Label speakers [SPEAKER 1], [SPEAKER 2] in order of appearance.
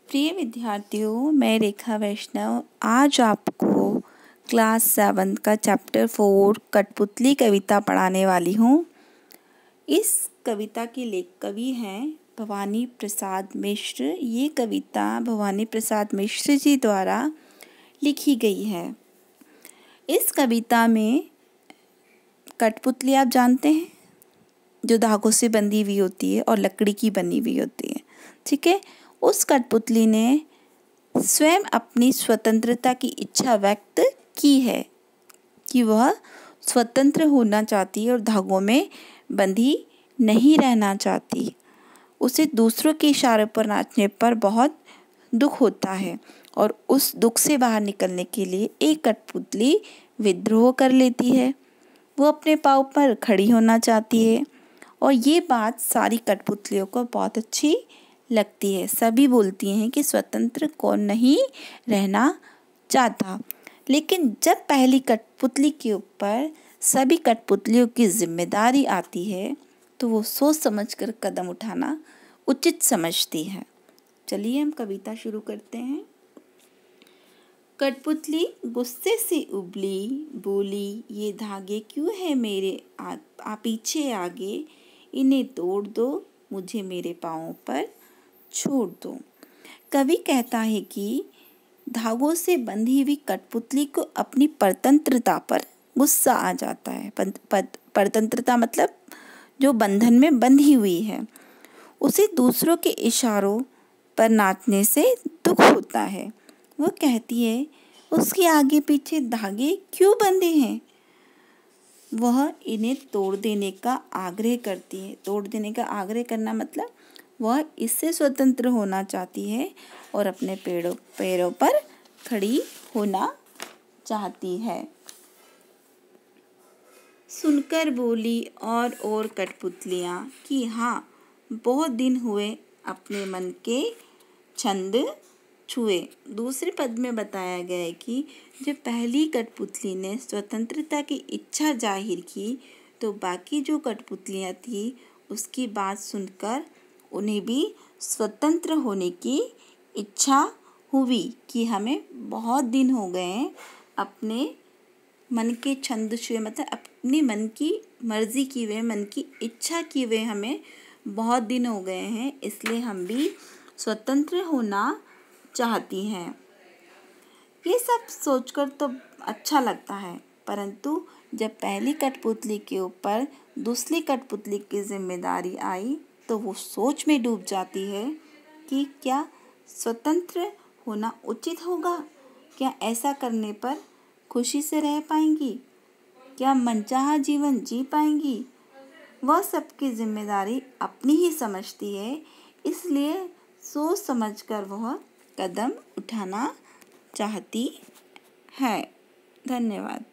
[SPEAKER 1] प्रिय विद्यार्थियों, मैं रेखा वैष्णव आज आपको क्लास 7 का चैप्टर 4 कठपुतली कविता पढ़ाने वाली हूँ। इस कविता के लेखक कवि हैं भवानी प्रसाद मिश्र। ये कविता भवानी प्रसाद मिश्र जी द्वारा लिखी गई है। इस कविता में कठपुतली आप जानते हैं, जो धागों से बंधी हुई होती है और लकड़ी की बनी हुई होती है, ठीक है। उस कठपुतली ने स्वयं अपनी स्वतंत्रता की इच्छा व्यक्त की है कि वह स्वतंत्र होना चाहती है और धागों में बंधी नहीं रहना चाहती। उसे दूसरों के इशारे पर नाचने पर बहुत दुख होता है और उस दुख से बाहर निकलने के लिए एक कठपुतली विद्रोह कर लेती है। वो अपने पाँव पर खड़ी होना चाहती है और ये बात सारी कठपुतलियों को बहुत अच्छी लगती है। सभी बोलती हैं कि स्वतंत्र कौन नहीं रहना चाहता। लेकिन जब पहली कठपुतली के ऊपर सभी कठपुतलियों की जिम्मेदारी आती है तो वो सोच समझकर कदम उठाना उचित समझती है। चलिए हम कविता शुरू करते हैं। कठपुतली गुस्से से उबली, बोली, ये धागे क्यों है मेरे पीछे आगे, इन्हें तोड़ दो, मुझे मेरे पाँव पर छोड़ दो। कवि कहता है कि धागों से बंधी हुई कठपुतली को अपनी परतंत्रता पर गुस्सा आ जाता है। परतंत्रता मतलब जो बंधन में बंधी हुई है। उसे दूसरों के इशारों पर नाचने से दुख होता है। वो कहती है उसके आगे पीछे धागे क्यों बंधे हैं। वह इन्हें तोड़ देने का आग्रह करती है। तोड़ देने का आग्रह करना मतलब वह इससे स्वतंत्र होना चाहती है और अपने पैरों पर खड़ी होना चाहती है। सुनकर बोली और कठपुतलियाँ कि हाँ, बहुत दिन हुए अपने मन के छंद छुए। दूसरे पद में बताया गया है कि जब पहली कठपुतली ने स्वतंत्रता की इच्छा जाहिर की तो बाकी जो कठपुतलियाँ थी उसकी बात सुनकर उन्हें भी स्वतंत्र होने की इच्छा हुई कि हमें बहुत दिन हो गए हैं अपने मन के छंद छुए, मतलब अपनी मन की मर्जी की हुए, मन की इच्छा की हुए हमें बहुत दिन हो गए हैं, इसलिए हम भी स्वतंत्र होना चाहती हैं। ये सब सोचकर तो अच्छा लगता है, परंतु जब पहली कठपुतली के ऊपर दूसरी कठपुतली की जिम्मेदारी आई तो वो सोच में डूब जाती है कि क्या स्वतंत्र होना उचित होगा, क्या ऐसा करने पर खुशी से रह पाएंगी, क्या मनचाहा जीवन जी पाएंगी। वह सबकी जिम्मेदारी अपनी ही समझती है, इसलिए सोच समझकर वह कदम उठाना चाहती है। धन्यवाद।